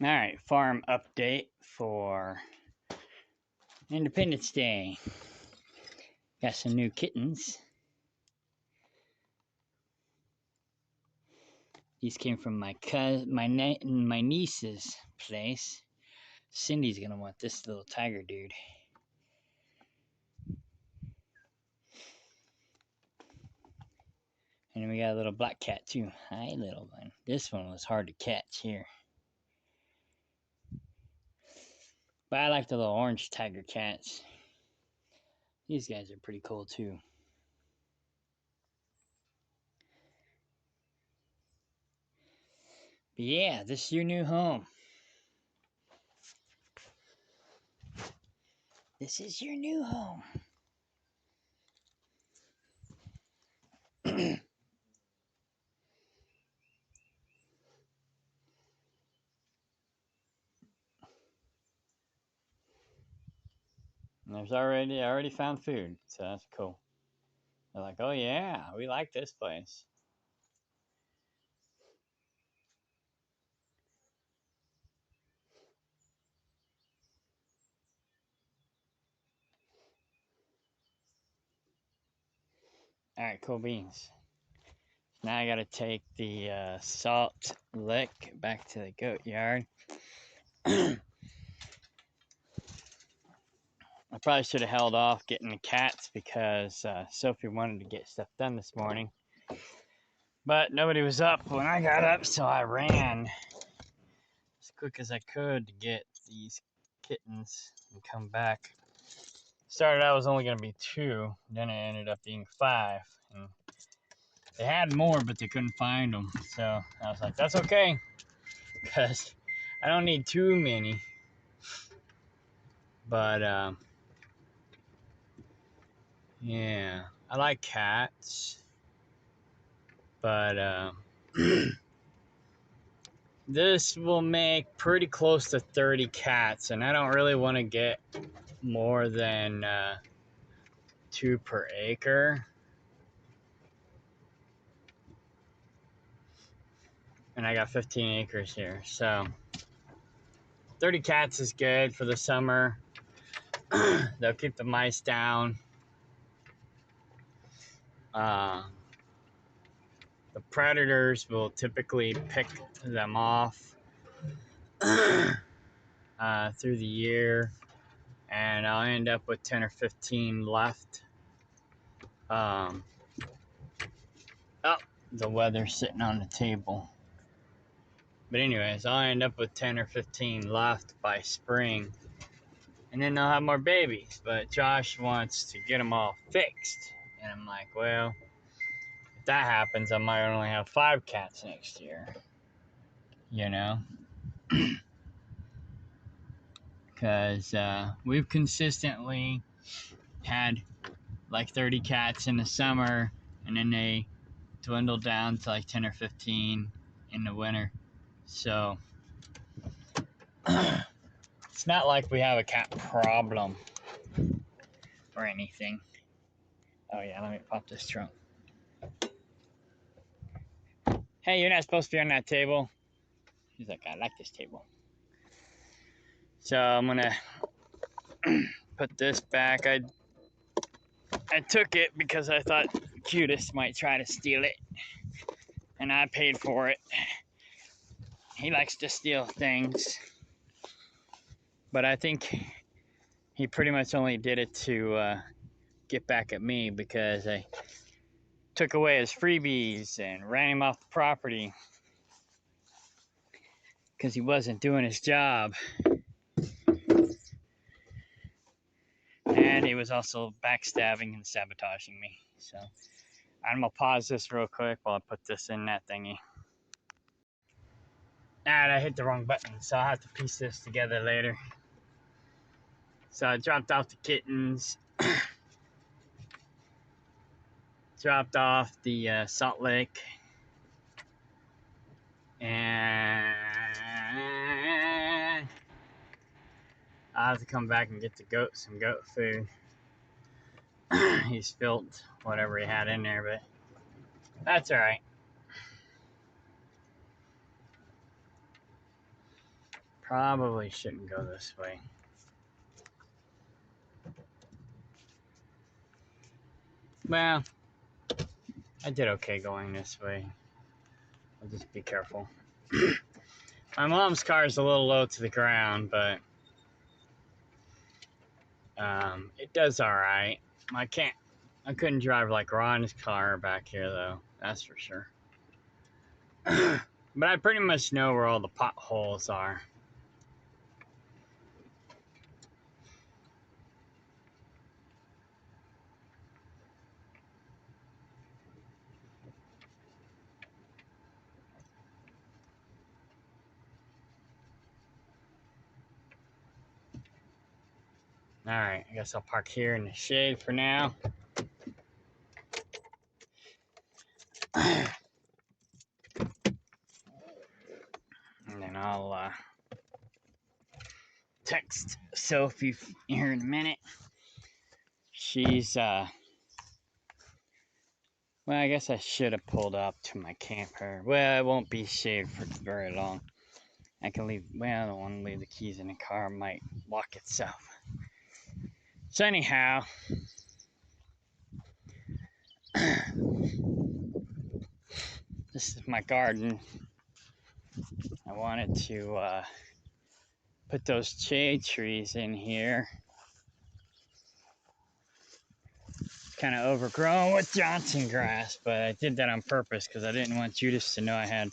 All right, farm update for Independence Day. Got some new kittens. These came from my niece's place. Cindy's gonna want this little tiger dude. And then we got a little black cat too. Hi, little one. This one was hard to catch here. But I like the little orange tiger cats. These guys are pretty cool too. But yeah, this is your new home. This is your new home. And I already found food, so that's cool. They're like, oh yeah, we like this place. All right, cool beans. Now I gotta take the salt lick back to the goat yard. I probably should have held off getting the cats because Sophie wanted to get stuff done this morning. But nobody was up when I got up, so I ran as quick as I could to get these kittens and come back. Started out was only going to be 2, then it ended up being 5. And they had more, but they couldn't find them. So I was like, that's okay, because I don't need too many. But yeah, I like cats. But this will make pretty close to 30 cats, and I don't really want to get more than 2 per acre. And I got 15 acres here, so 30 cats is good for the summer. They'll keep the mice down. Uh, the predators will typically pick them off through the year, and I'll end up with 10 or 15 left. Oh, the weather's sitting on the table. But anyways, I'll end up with 10 or 15 left by spring. And then I'll have more babies. But Josh wants to get them all fixed. And I'm like, well, if that happens, I might only have 5 cats next year. You know? Because we've consistently had like 30 cats in the summer. And then they dwindle down to like 10 or 15 in the winter. So it's not like we have a cat problem or anything. Oh yeah, let me pop this trunk. Hey, you're not supposed to be on that table. He's like, I like this table. So I'm gonna put this back. I took it because I thought Cutest might try to steal it, and I paid for it. He likes to steal things, but I think he pretty much only did it to get back at me because I took away his freebies and ran him off the property because he wasn't doing his job. And he was also backstabbing and sabotaging me. So I'm gonna pause this real quick while I put this in that thingy. And I hit the wrong button, so I'll have to piece this together later. So I dropped off the kittens, dropped off the Salt Lake, and I'll have to come back and get the goat some goat food. He spilled whatever he had in there, but that's all right. Probably shouldn't go this way. Well, I did okay going this way. I'll just be careful. My mom's car is a little low to the ground, but it does all right. I couldn't drive like Ron's car back here though. That's for sure. But I pretty much know where all the potholes are. Alright, I guess I'll park here in the shade for now. And then I'll text Sophie here in a minute. She's, well, I guess I should have pulled up to my camper. Well, it won't be shade for very long. I can leave, well, I don't want to leave the keys in the car. It might lock itself. So anyhow, this is my garden. I wanted to put those shade trees in here. Kind of overgrown with Johnson grass, but I did that on purpose because I didn't want Judas to know I had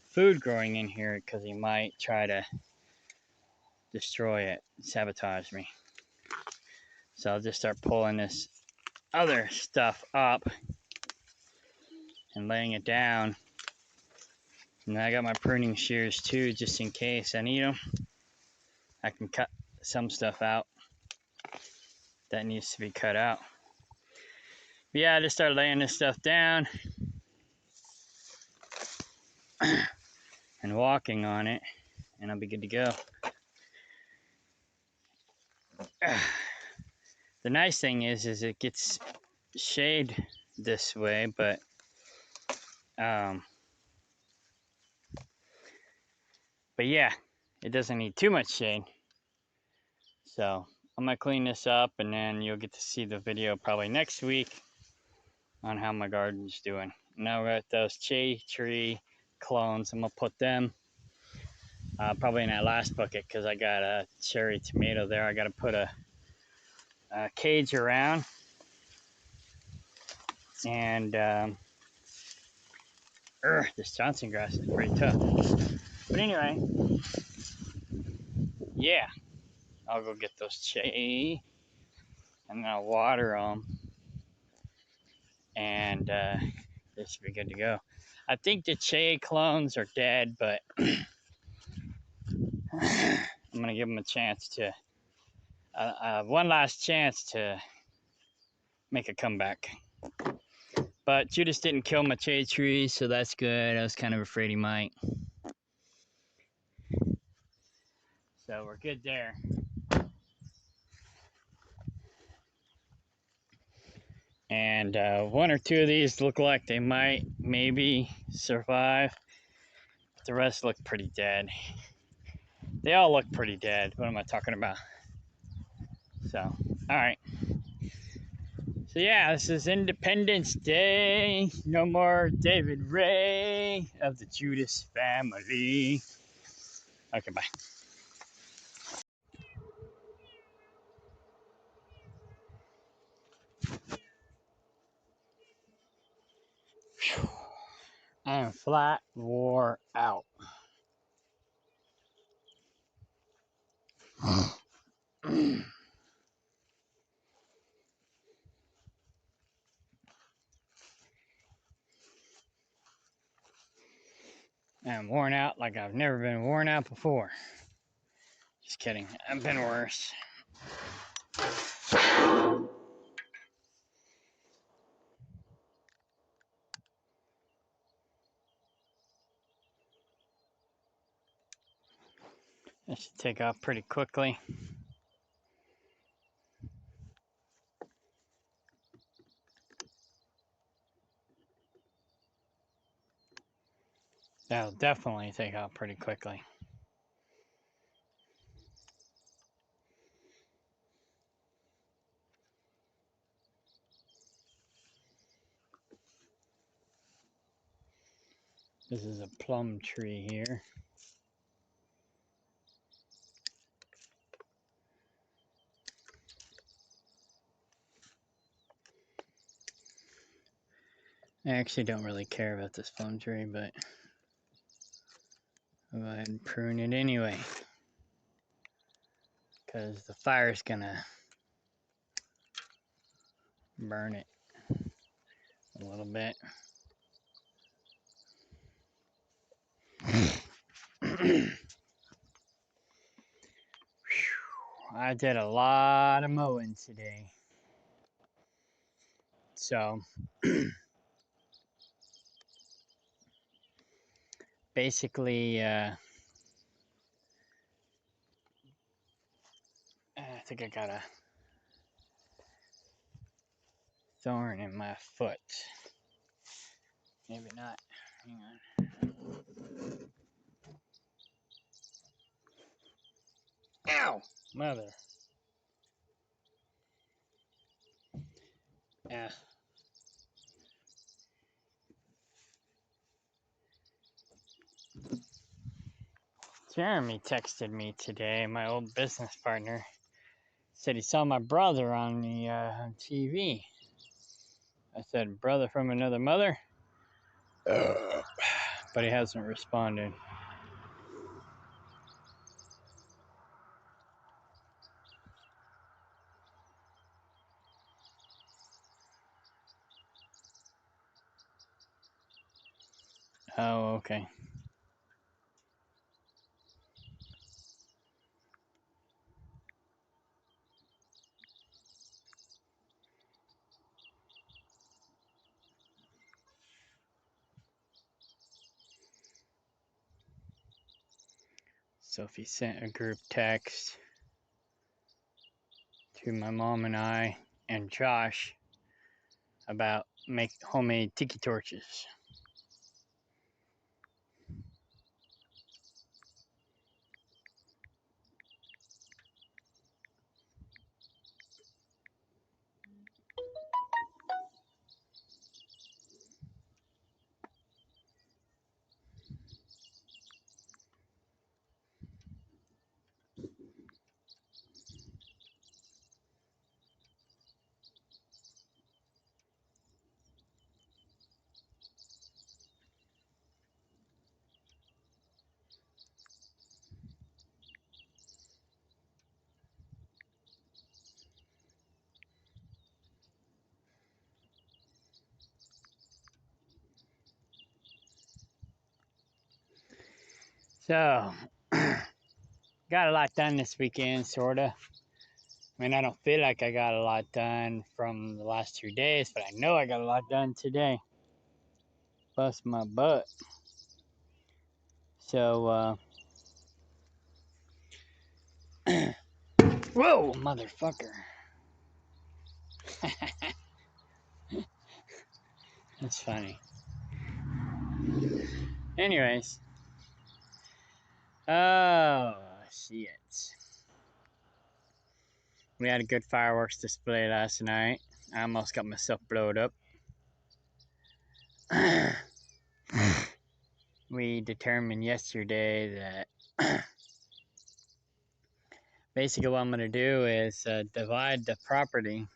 food growing in here because he might try to destroy it, sabotage me. So I'll just start pulling this other stuff up and laying it down. And I got my pruning shears too, just in case I need them. I can cut some stuff out that needs to be cut out. But yeah, I just started laying this stuff down and walking on it, and I'll be good to go. The nice thing is it gets shade this way, but yeah, it doesn't need too much shade. So I'm gonna clean this up, and then you'll get to see the video probably next week on how my garden's doing. Now we're at those shade tree clones. I'm gonna put them probably in that last bucket because I got a cherry tomato there. I gotta put a cage around, and this Johnson grass is pretty tough. But anyway, yeah, I'll go get those shade, and then I'll water them, and this should be good to go. I think the Che clones are dead, but I'm gonna give them a chance to, one last chance to make a comeback. But Judas didn't kill my Che tree, so that's good. I was kind of afraid he might. So we're good there. And one or two of these look like they might maybe survive. But the rest look pretty dead. They all look pretty dead. What am I talking about? So, all right. So yeah, this is Independence Day. No more David Ray of the Judas family. Okay, bye. Whew. I am flat wore out. I'm worn out like I've never been worn out before. Just kidding. I've been worse. This should take off pretty quickly. That'll definitely take off pretty quickly. This is a plum tree here. I actually don't really care about this plum tree, but I'll go ahead and prune it anyway, because the fire's gonna burn it a little bit. I did a lot of mowing today. So basically, I think I got a thorn in my foot. Maybe not. Hang on. Ow! Mother. Yeah. Jeremy texted me today, my old business partner. Said he saw my brother on the TV. I said, brother from another mother? But he hasn't responded. Oh, okay. Sophie sent a group text to my mom and I and Josh about make homemade tiki torches. So, got a lot done this weekend, sorta. I mean, I don't feel like I got a lot done from the last 2 days, but I know I got a lot done today. Bust my butt. So, whoa, motherfucker. That's funny. Anyways. Oh, shit. We had a good fireworks display last night. I almost got myself blowed up. We determined yesterday that basically what I'm going to do is divide the property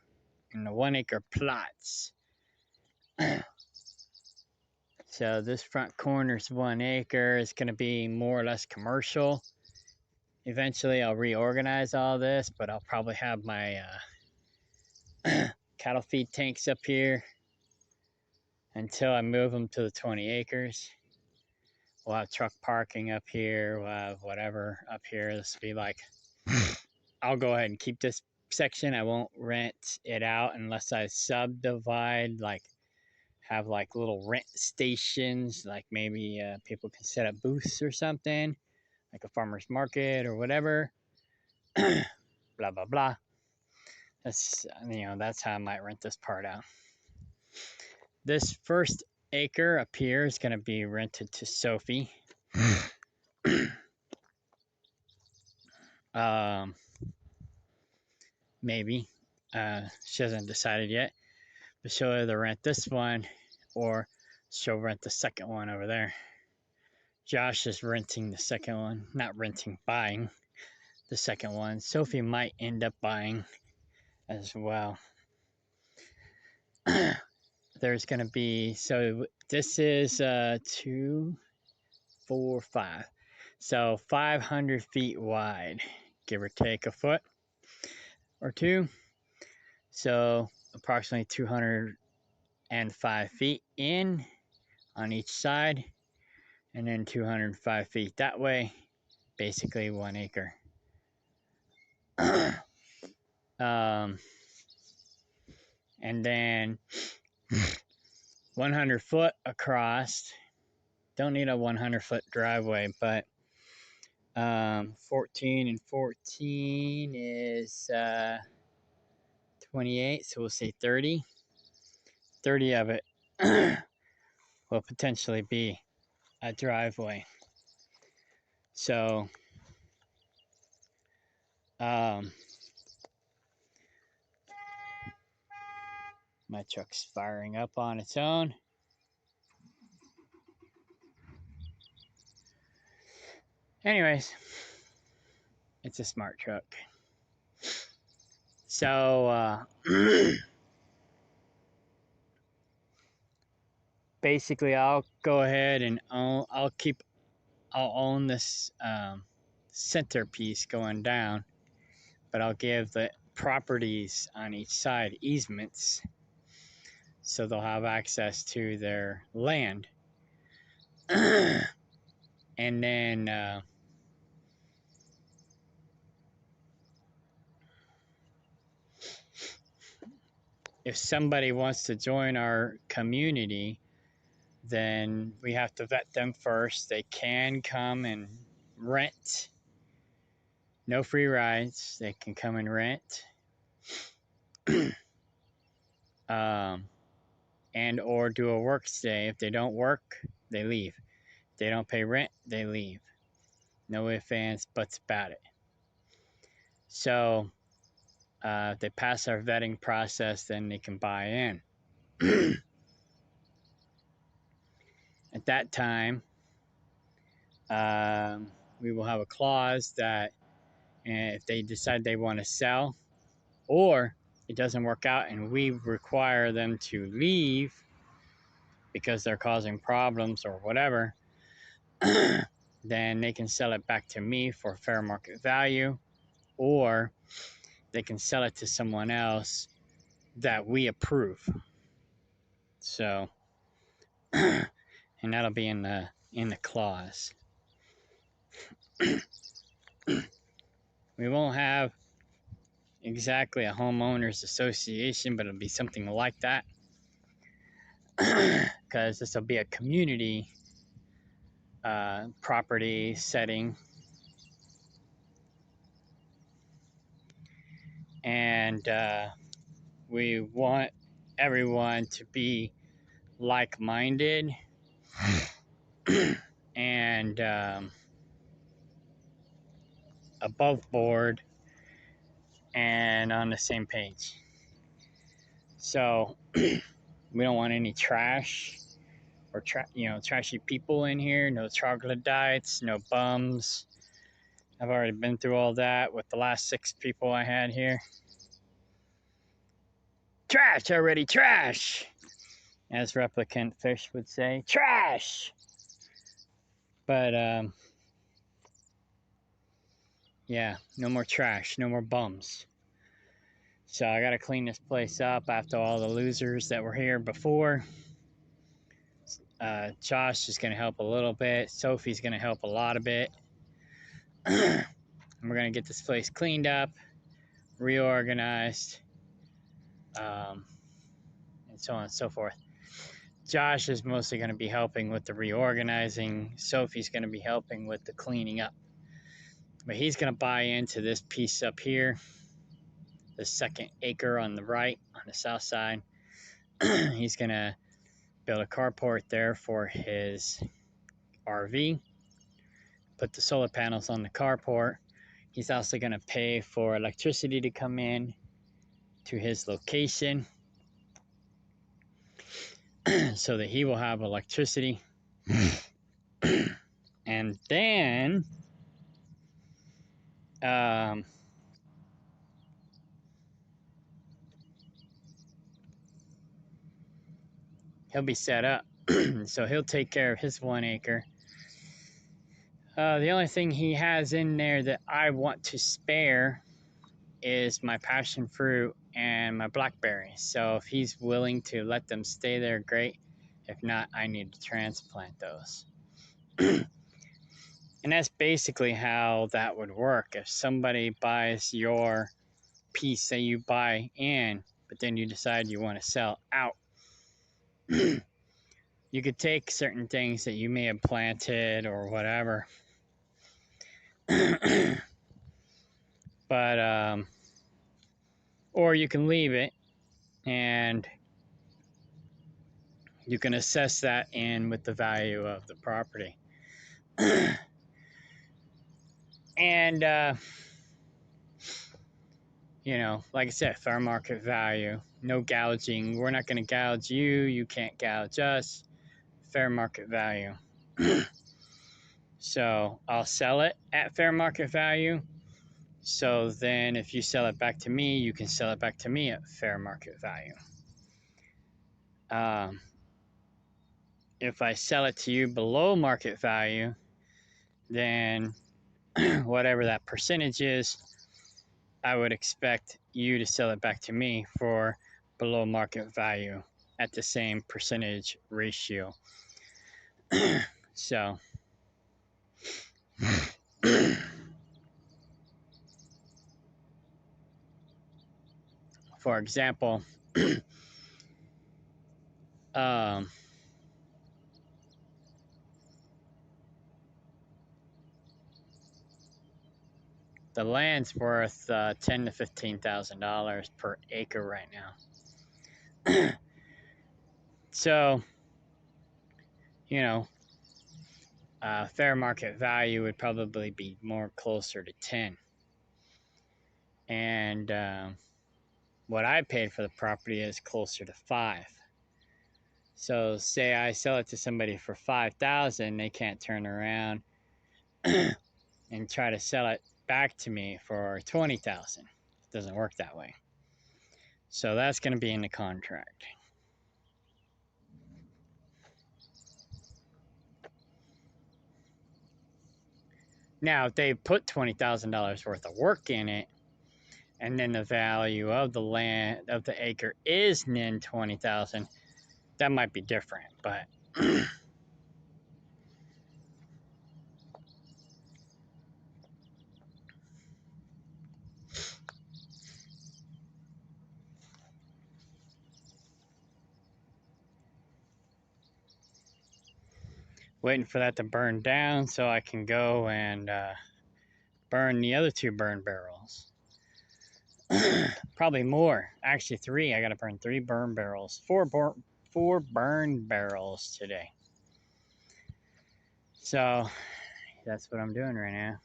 into 1-acre plots. So this front corner is 1 acre. It's going to be more or less commercial. Eventually I'll reorganize all this, but I'll probably have my cattle feed tanks up here until I move them to the 20 acres. We'll have truck parking up here. We'll have whatever up here. This will be like, I'll go ahead and keep this section. I won't rent it out unless I subdivide, like have like little rent stations, like maybe people can set up booths or something, like a farmer's market or whatever. Blah, blah, blah. That's, that's how I might rent this part out. This first acre up here is going to be rented to Sophie. Maybe. She hasn't decided yet. But she'll either rent this one or she'll rent the second one over there. Josh is renting the second one. Not renting, buying the second one. Sophie might end up buying as well. There's going to be, so this is 2, 4, 5. So 500 feet wide, give or take a foot or two. So approximately 205 feet in on each side, and then 205 feet that way, basically 1 acre. And then 100 foot across. Don't need a 100-foot driveway, but 14 and 14 is 28, so we'll say 30. 30 of it will potentially be a driveway. So my truck's firing up on its own. Anyways, it's a smart truck. So basically, I'll go ahead and I'll own this centerpiece going down, but I'll give the properties on each side easements, so they'll have access to their land. And then if somebody wants to join our community, then we have to vet them first. They can come and rent. No free rides. They can come and rent. And or do a work stay. If they don't work, they leave. If they don't pay rent, they leave. No ifs, ands, buts about it. So if they pass our vetting process, then they can buy in. At that time, we will have a clause that if they decide they want to sell, or it doesn't work out and we require them to leave because they're causing problems or whatever, then they can sell it back to me for fair market value, or they can sell it to someone else that we approve. So, and that'll be in the clause. We won't have exactly a homeowners association, but it'll be something like that, because this will be a community property setting, and we want everyone to be like-minded and above board and on the same page. So we don't want any trash or trashy people in here. No troglodytes, no bums. I've already been through all that with the last 6 people I had here. Trash already, trash! As Replicant Fish would say, trash! But, yeah, no more trash, no more bums. So I gotta clean this place up after all the losers that were here before. Josh is gonna help a little bit. Sophie's gonna help a lot of it. And we're gonna get this place cleaned up, reorganized, and so on and so forth. Josh is mostly going to be helping with the reorganizing. Sophie's going to be helping with the cleaning up. But he's going to buy into this piece up here, the 2nd acre on the right, on the south side. He's going to build a carport there for his RV, put the solar panels on the carport. He's also going to pay for electricity to come in to his location so that he will have electricity. And then he'll be set up. So he'll take care of his 1 acre. The only thing he has in there that I want to spare is my passion fruit and my blackberries. So if he's willing to let them stay there, great. If not, I need to transplant those. And that's basically how that would work. If somebody buys your piece that you buy in, but then you decide you want to sell out, you could take certain things that you may have planted or whatever. But or you can leave it and you can assess that in with the value of the property. And you know, like I said, fair market value, no gouging. We're not going to gouge you, you can't gouge us. Fair market value. So I'll sell it at fair market value. So then if you sell it back to me, you can sell it back to me at fair market value. If I sell it to you below market value, then whatever that percentage is, I would expect you to sell it back to me for below market value at the same percentage ratio. So for example, the land's worth $10,000 to $15,000 per acre right now. So, you know, fair market value would probably be more closer to 10. And what I paid for the property is closer to 5. So say I sell it to somebody for 5,000, they can't turn around and try to sell it back to me for 20,000. It doesn't work that way. So that's going to be in the contract. Now, if they put $20,000 worth of work in it, and then the value of the land of the acre is then 20,000, that might be different. But waiting for that to burn down so I can go and burn the other 2 burn barrels. Probably more. Actually 3. I got to burn 3 burn barrels. 4 burn barrels today. So that's what I'm doing right now.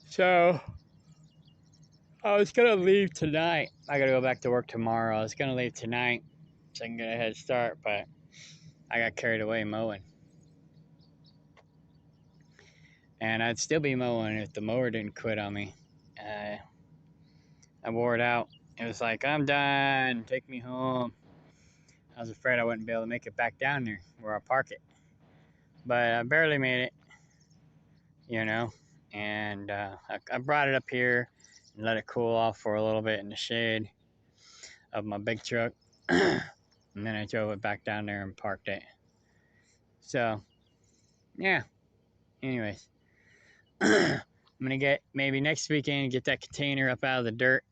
So I was gonna leave tonight. I gotta go back to work tomorrow. I was gonna leave tonight so I can get a head start, but I got carried away mowing. And I'd still be mowing if the mower didn't quit on me. I wore it out. It was like, I'm done, take me home. I was afraid I wouldn't be able to make it back down there where I park it. But I barely made it, you know. And I brought it up here and let it cool off for a little bit in the shade of my big truck. And then I drove it back down there and parked it. So, yeah. Anyways, I'm gonna get maybe next weekend get that container up out of the dirt,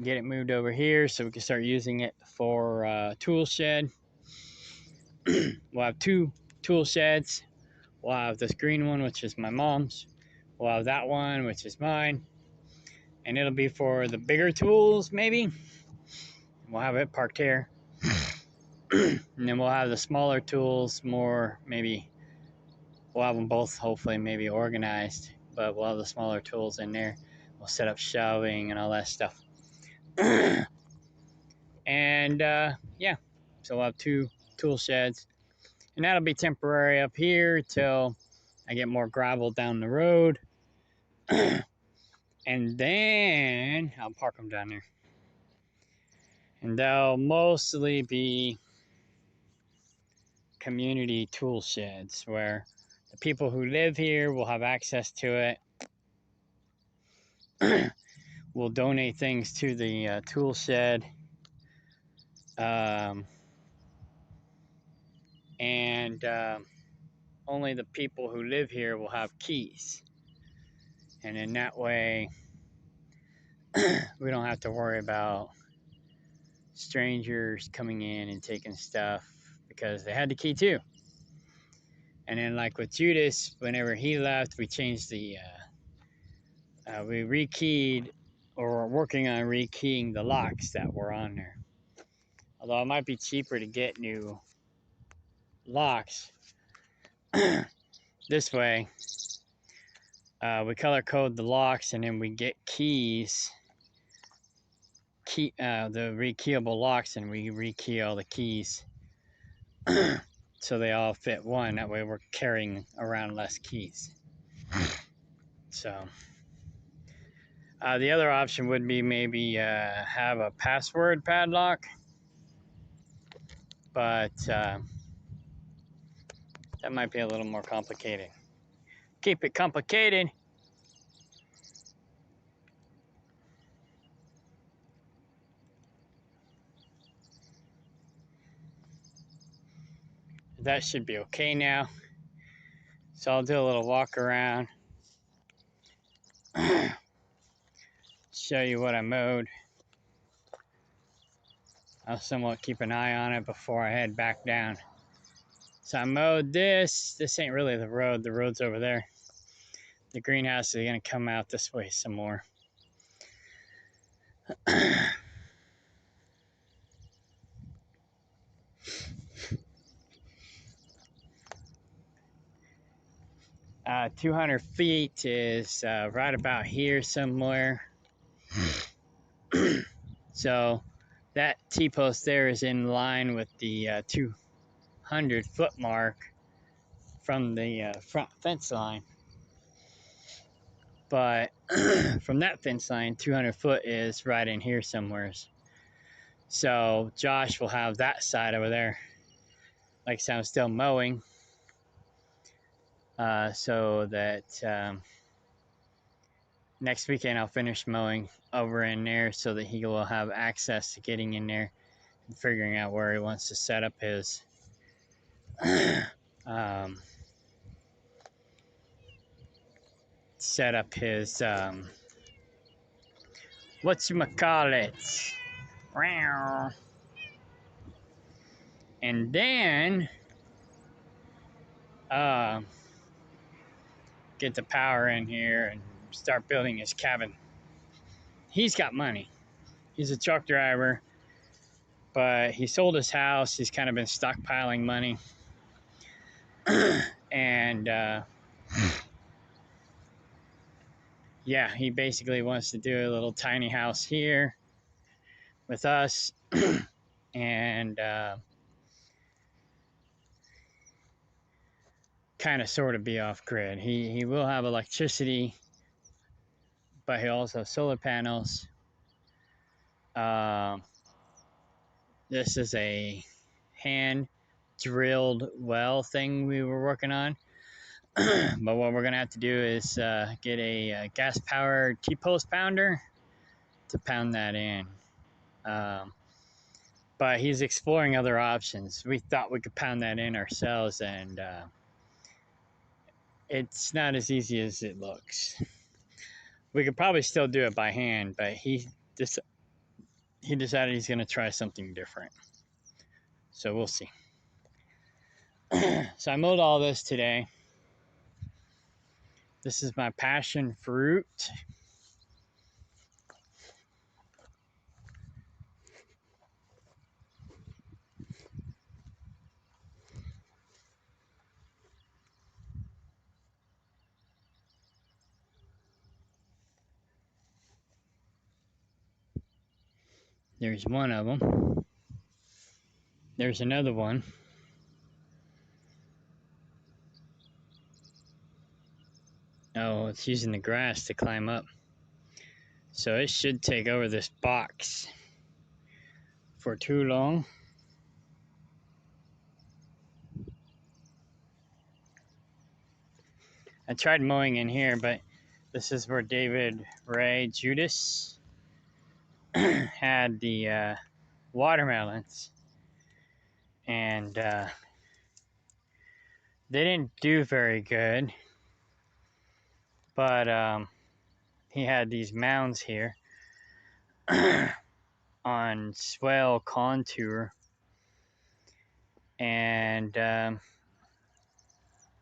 get it moved over here so we can start using it for tool shed. We'll have 2 tool sheds. We'll have this green one, which is my mom's. We'll have that one, which is mine. And it'll be for the bigger tools, maybe. We'll have it parked here. And then we'll have the smaller tools more, maybe. We'll have them both, hopefully, maybe organized. But we'll have the smaller tools in there. We'll set up shelving and all that stuff. And, yeah. So we'll have 2 tool sheds. And that'll be temporary up here till I get more gravel down the road. And then I'll park them down there. And they'll mostly be community tool sheds where the people who live here will have access to it. We'll donate things to the tool shed. And only the people who live here will have keys. And in that way, we don't have to worry about strangers coming in and taking stuff because they had the key too. And then, like with Judas, whenever he left, we changed we rekeyed, or we're working on rekeying the locks that were on there. Although it might be cheaper to get new locks this way. We color code the locks and then we get keys, the rekeyable locks, and we rekey all the keys so they all fit one. That way we're carrying around less keys. So the other option would be maybe have a password padlock, but that might be a little more complicated. Keep it complicated. That should be okay now. So I'll do a little walk around. Show you what I mowed. I'll somewhat keep an eye on it before I head back down. So I mowed this. This ain't really the road. The road's over there. The greenhouse is going to come out this way some more. 200 feet is right about here somewhere. So that T-post there is in line with the 200-foot mark from the front fence line. But from that fence line, 200 foot is right in here somewhere. So Josh will have that side over there. Like I said, I'm still mowing. So that next weekend I'll finish mowing over in there so that he will have access to getting in there and figuring out where he wants to set up his whatchamacallit. And then get the power in here and start building his cabin. He's got money. He's a truck driver, but he sold his house. He's kind of been stockpiling money. And yeah, he basically wants to do a little tiny house here with us. And kind of sort of be off grid. He will have electricity, but he also has solar panels. This is a hand drilled well thing we were working on. But what we're gonna have to do is get a gas powered T-post pounder to pound that in. But he's exploring other options. We thought we could pound that in ourselves, and it's not as easy as it looks. We could probably still do it by hand, but he decided he's going to try something different. So we'll see. So I mowed all this today. This is my passion fruit. There's one of them. There's another one. Oh, it's using the grass to climb up. So it should take over this box for too long. I tried mowing in here, but this is where David Ray Judas had the watermelons. And they didn't do very good. But he had these mounds here on swell contour. And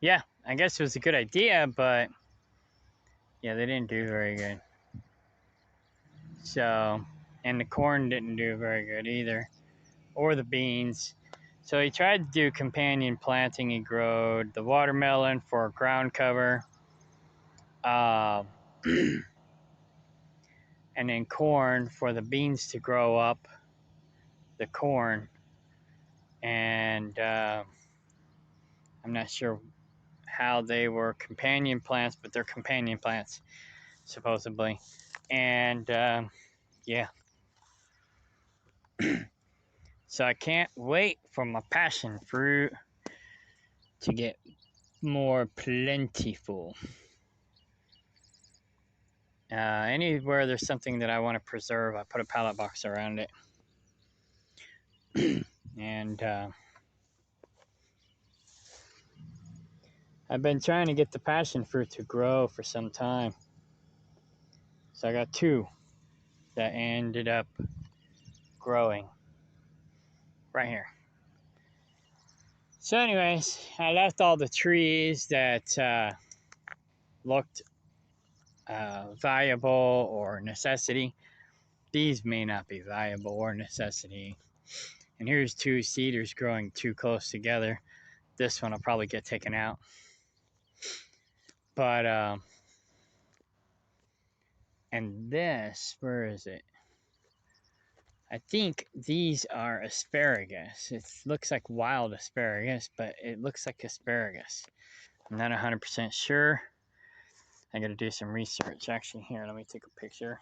yeah, I guess it was a good idea, but yeah, they didn't do very good. So, and the corn didn't do very good either, or the beans. So he tried to do companion planting. He growed the watermelon for ground cover, and then corn for the beans to grow up, the corn. And I'm not sure how they were companion plants, but they're companion plants, supposedly. And yeah. So I can't wait for my passion fruit to get more plentiful. Anywhere there's something that I want to preserve, I put a pallet box around it. And I've been trying to get the passion fruit to grow for some time. So I got 2 that ended up growing right here. So anyways, I left all the trees that looked valuable or necessity. These may not be valuable or necessity. And here's 2 cedars growing too close together. This one will probably get taken out. But, and this, where is it? I think these are asparagus. It looks like wild asparagus, but it looks like asparagus. I'm not 100% sure. I gotta do some research. Actually, here, let me take a picture.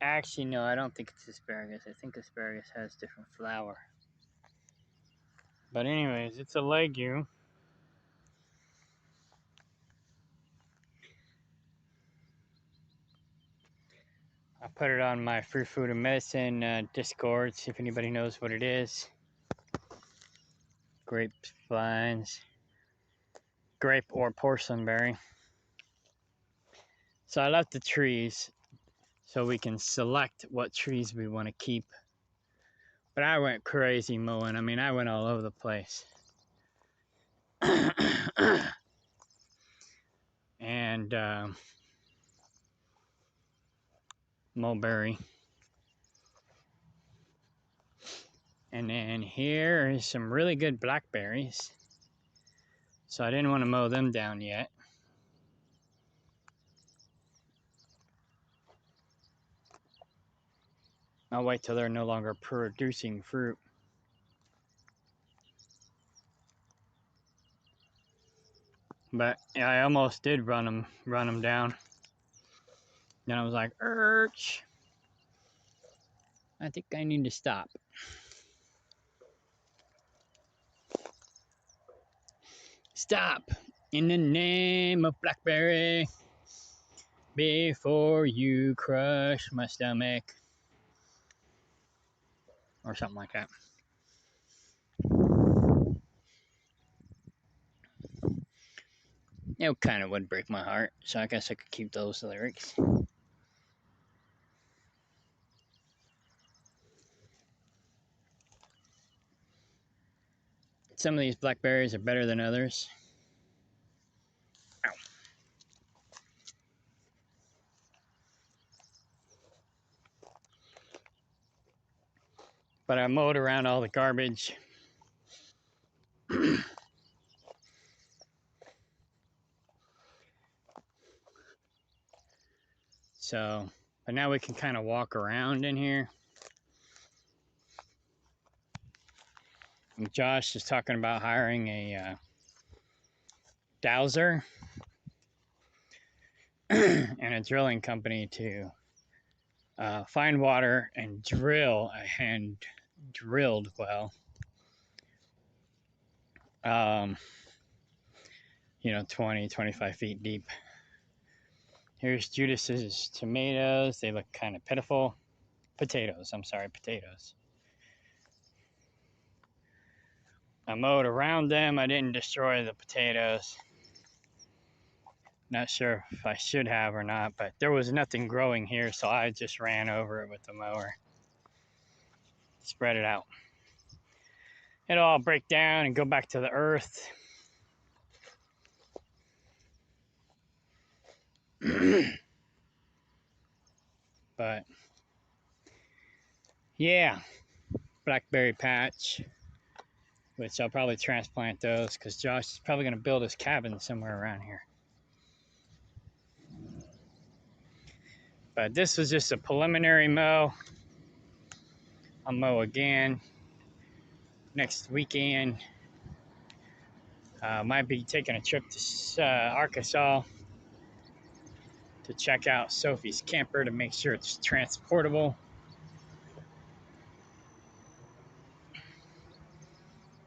Actually, no, I don't think it's asparagus. I think asparagus has different flour. But anyways, it's a legume. I put it on my Fruit, Food, and Medicine Discord, see if anybody knows what it is. Grape vines. Grape or porcelain berry. So I left the trees so we can select what trees we want to keep. But I went crazy mowing. I mean, I went all over the place. And mulberry. And then here is some really good blackberries. So I didn't want to mow them down yet. I'll wait till they're no longer producing fruit. But yeah, I almost did run them down. Then I was like, "Urch, I think I need to stop." Stop in the name of blackberry before you crush my stomach. Or something like that. It kind of would break my heart, so I guess I could keep those lyrics. Some of these blackberries are better than others. Ow. But I mowed around all the garbage. So, but now we can kind of walk around in here. Josh is talking about hiring a dowser and a drilling company to find water and drill a hand drilled well. 20, 25 feet deep. Here's Judas's tomatoes. They look kind of pitiful. Potatoes, I'm sorry, potatoes. I mowed around them. I didn't destroy the potatoes. Not sure if I should have or not, but there was nothing growing here, so I just ran over it with the mower. Spread it out. It'll all break down and go back to the earth. But yeah, blackberry patch, which I'll probably transplant those because Josh is probably going to build his cabin somewhere around here. But this was just a preliminary mow. I'll mow again next weekend. Might be taking a trip to Arkansas to check out Sophie's camper to make sure it's transportable.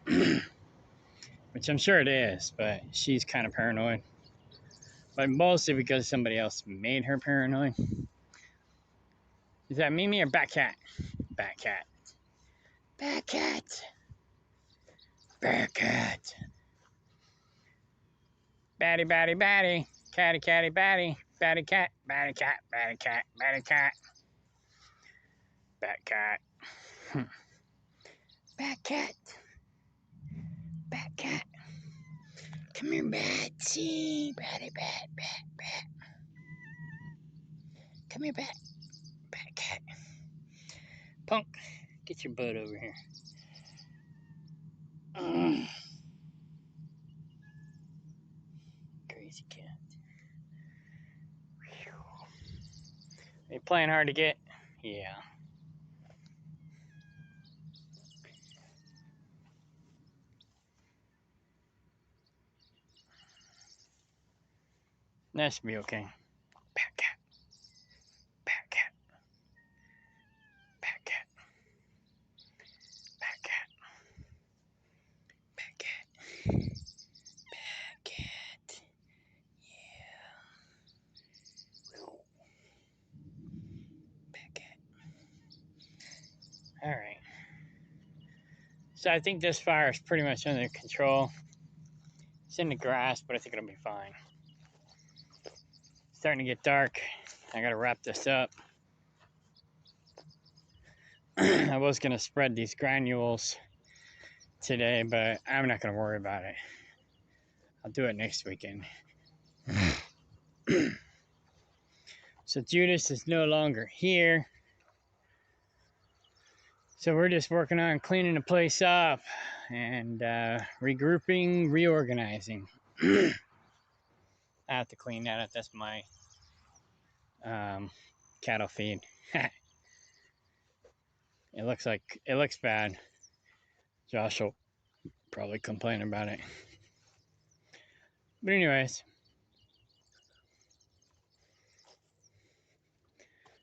Which I'm sure it is, but she's kind of paranoid. But mostly because somebody else made her paranoid. Is that Mimi or Batcat? Batcat. Batcat. Batcat. Batty, batty, batty. Catty, catty, batty. Batty cat. Batty cat. Batty cat. Batty cat. Batcat. Batcat. Batcat. Come here, Batsy. Batty, bat, bat, bat. Come here, Bat. Batcat. Punk, get your butt over here. Crazy cat. Are you playing hard to get? Yeah. That should be okay. Batcat. Batcat. Batcat. Batcat. Batcat. Batcat. Yeah. Batcat. All right. So I think this fire is pretty much under control. It's in the grass, but I think it'll be fine. It's starting to get dark. I gotta wrap this up. I was gonna spread these granules today, but I'm not gonna worry about it. I'll do it next weekend. So Judas is no longer here. So we're just working on cleaning the place up and regrouping, reorganizing. I have to clean that up. That's my cattle feed. It looks bad. Josh will probably complain about it. But anyways,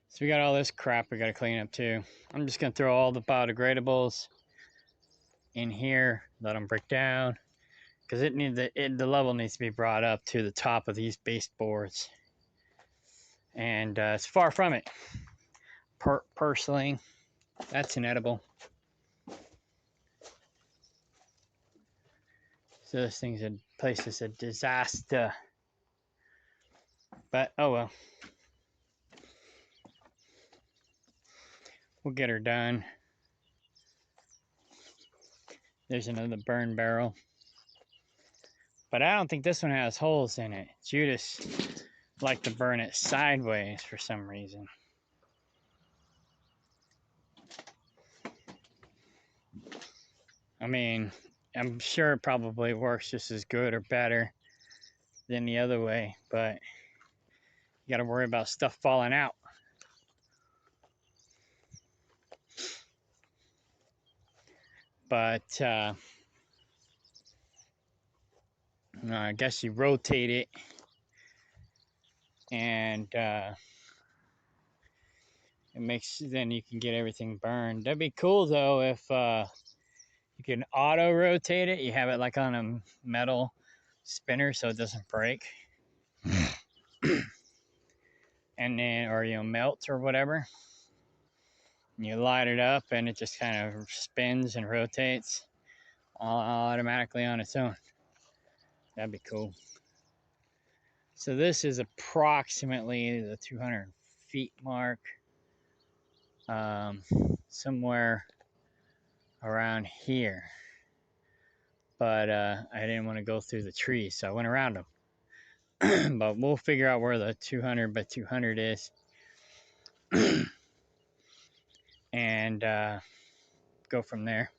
so we got all this crap we got to clean up too. I'm just gonna throw all the biodegradables in here, let them break down, because the level needs to be brought up to the top of these baseboards, and it's far from it. Purslane, that's inedible. So this place is a disaster. But oh well. We'll get her done. There's another burn barrel. But I don't think this one has holes in it. Judas liked to burn it sideways for some reason. I mean, I'm sure it probably works just as good or better than the other way, but you got to worry about stuff falling out. but I guess you rotate it, and it makes, then you can get everything burned. That'd be cool though if you can auto rotate it. You have it like on a metal spinner so it doesn't break, and then, or melt or whatever. And you light it up and it just kind of spins and rotates all automatically on its own. That'd be cool. So this is approximately the 200 feet mark, somewhere around here. But I didn't want to go through the trees, so I went around them. But we'll figure out where the 200 by 200 is. And go from there.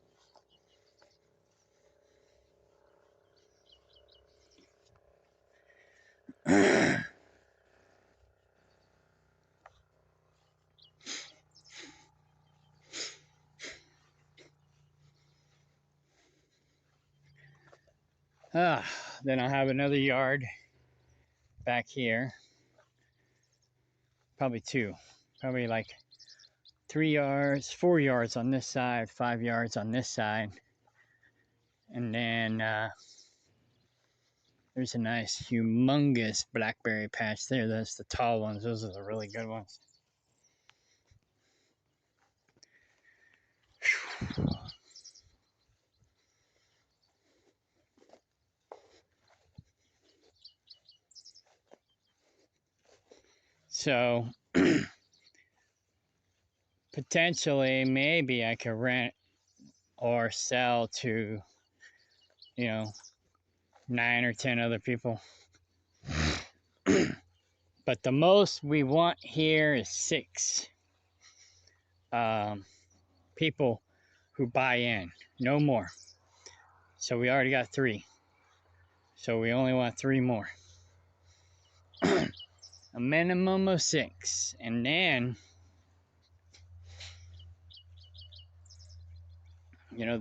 Then I'll have another yard back here. Probably two. Probably like 3 yards, 4 yards on this side, 5 yards on this side. And then there's a nice, humongous blackberry patch there. That's the tall ones. Those are the really good ones. So potentially, maybe I could rent or sell to, 9 or 10 other people. But the most we want here is 6 people who buy in, no more. So we already got 3. So we only want 3 more. A minimum of 6. And then,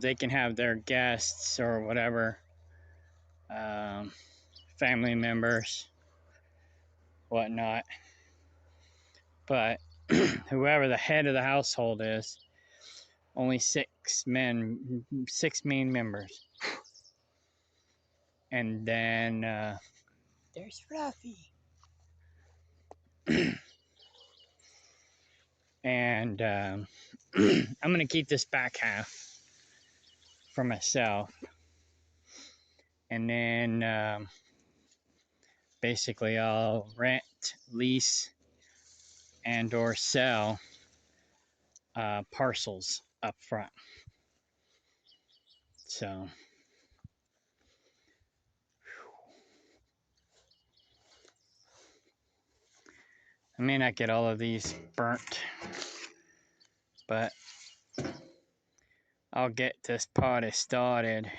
they can have their guests or whatever, family members, whatnot. But whoever the head of the household is, only 6 main members. And then there's Fluffy. And I'm going to keep this back half for myself. And then basically I'll rent, lease, and or sell parcels up front. So I may not get all of these burnt, but I'll get this party started.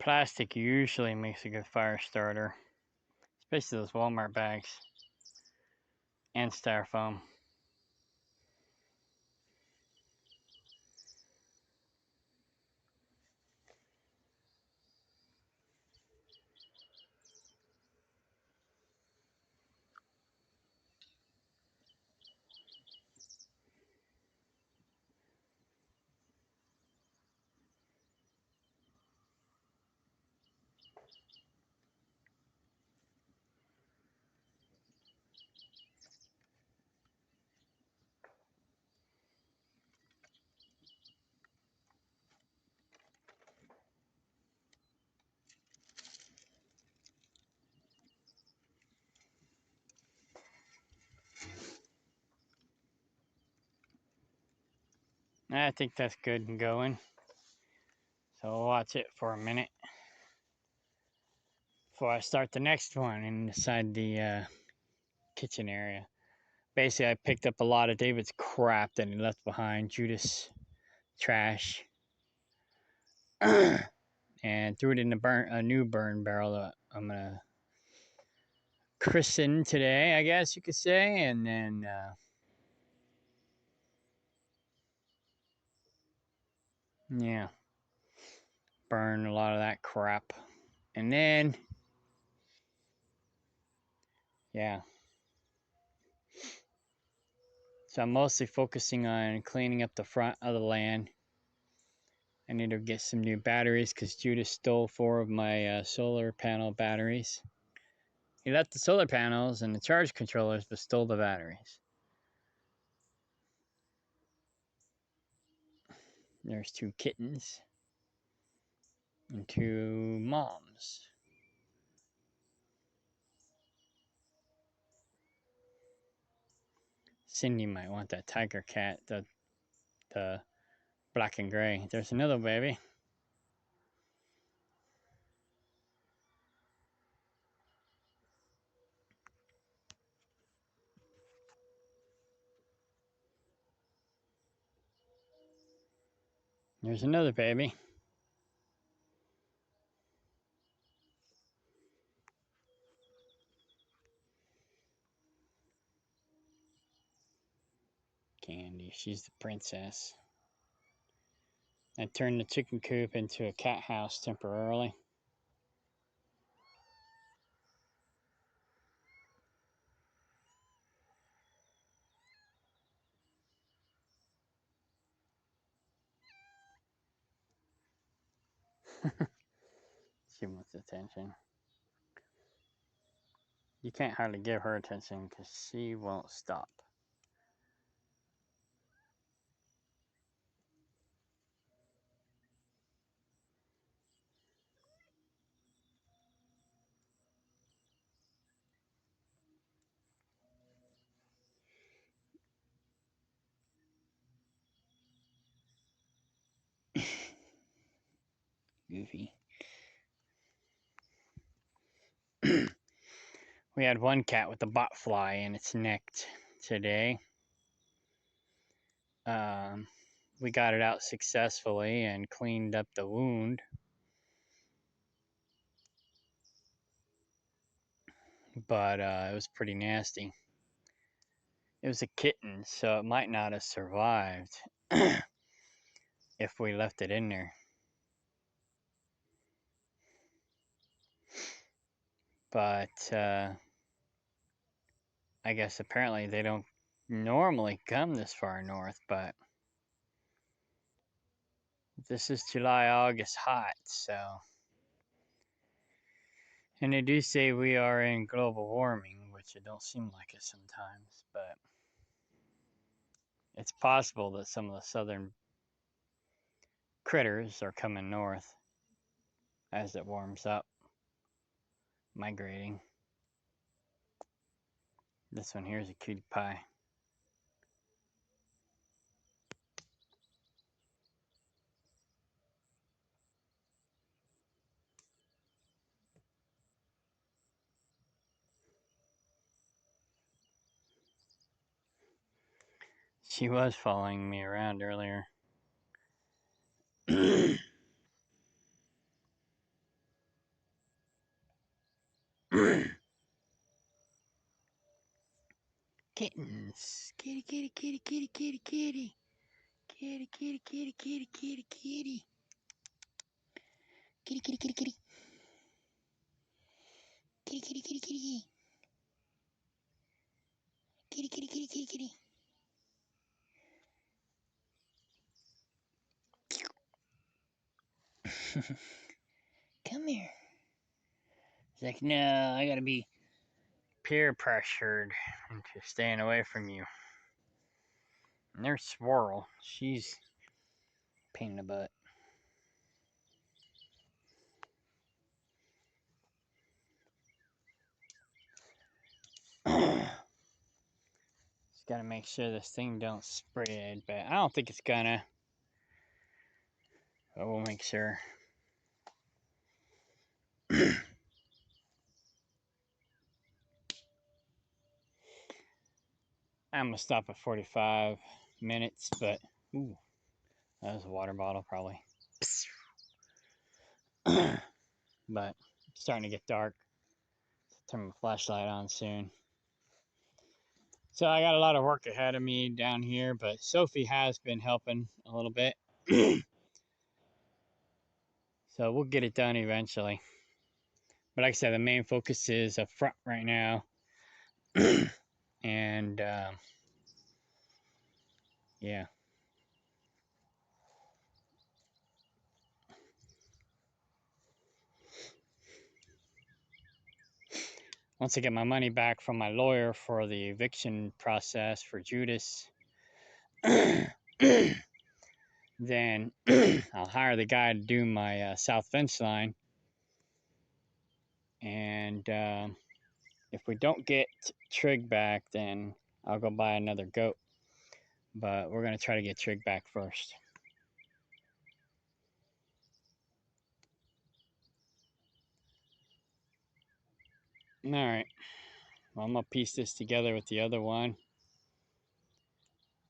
Plastic usually makes a good fire starter, especially those Walmart bags and styrofoam. I think that's good and going. So I'll watch it for a minute. before I start the next one inside the kitchen area. Basically, I picked up a lot of David's crap that he left behind, Judas trash, and threw it in a new burn barrel that I'm gonna christen today, I guess you could say, and then yeah, burn a lot of that crap, and then yeah. So I'm mostly focusing on cleaning up the front of the land. I need to get some new batteries because Judas stole 4 of my solar panel batteries. He left the solar panels and the charge controllers, but stole the batteries. There's 2 kittens and 2 moms. Cindy might want that tiger cat, the black and gray. There's another baby. There's another baby. Candy, she's the princess. I turned the chicken coop into a cat house temporarily. She wants attention. You can't hardly give her attention because she won't stop. Goofy. We had one cat with a bot fly in its neck today. We got it out successfully and cleaned up the wound. But it was pretty nasty. It was a kitten, so it might not have survived if we left it in there. But I guess apparently they don't normally come this far north, but this is July, August hot, so. And they do say we are in global warming, which it don't seem like it sometimes, but it's possible that some of the southern critters are coming north as it warms up, migrating. This one here is a cutie pie. She was following me around earlier. Kittens. Kitty, kitty, kitty, kitty, kitty, kitty. Kitty, kitty, kitty, kitty, kitty, kitty. Kitty, kitty, kitty, kitty. Kitty, kitty, kitty, kitty. Kitty, kitty, kitty, kitty, kitty. Come here. He's like, no, I gotta be peer pressured into staying away from you. And there's Swirl. She's a pain in the butt. Just gotta make sure this thing don't spread, but I don't think it's gonna. But we'll make sure. I'm gonna stop at 45 minutes, but ooh, that was a water bottle probably. But it's starting to get dark. Turn my flashlight on soon. So I got a lot of work ahead of me down here, but Sophie has been helping a little bit. So we'll get it done eventually. But like I said, the main focus is up front right now. And yeah. Once I get my money back from my lawyer for the eviction process for Judas, then I'll hire the guy to do my south fence line. And if we don't get Trig back, then I'll go buy another goat. But we're going to try to get Trig back first. All right. Well, I'm going to piece this together with the other one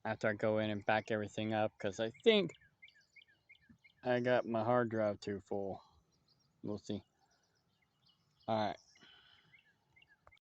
after I go in and back everything up, because I think I got my hard drive too full. We'll see. All right.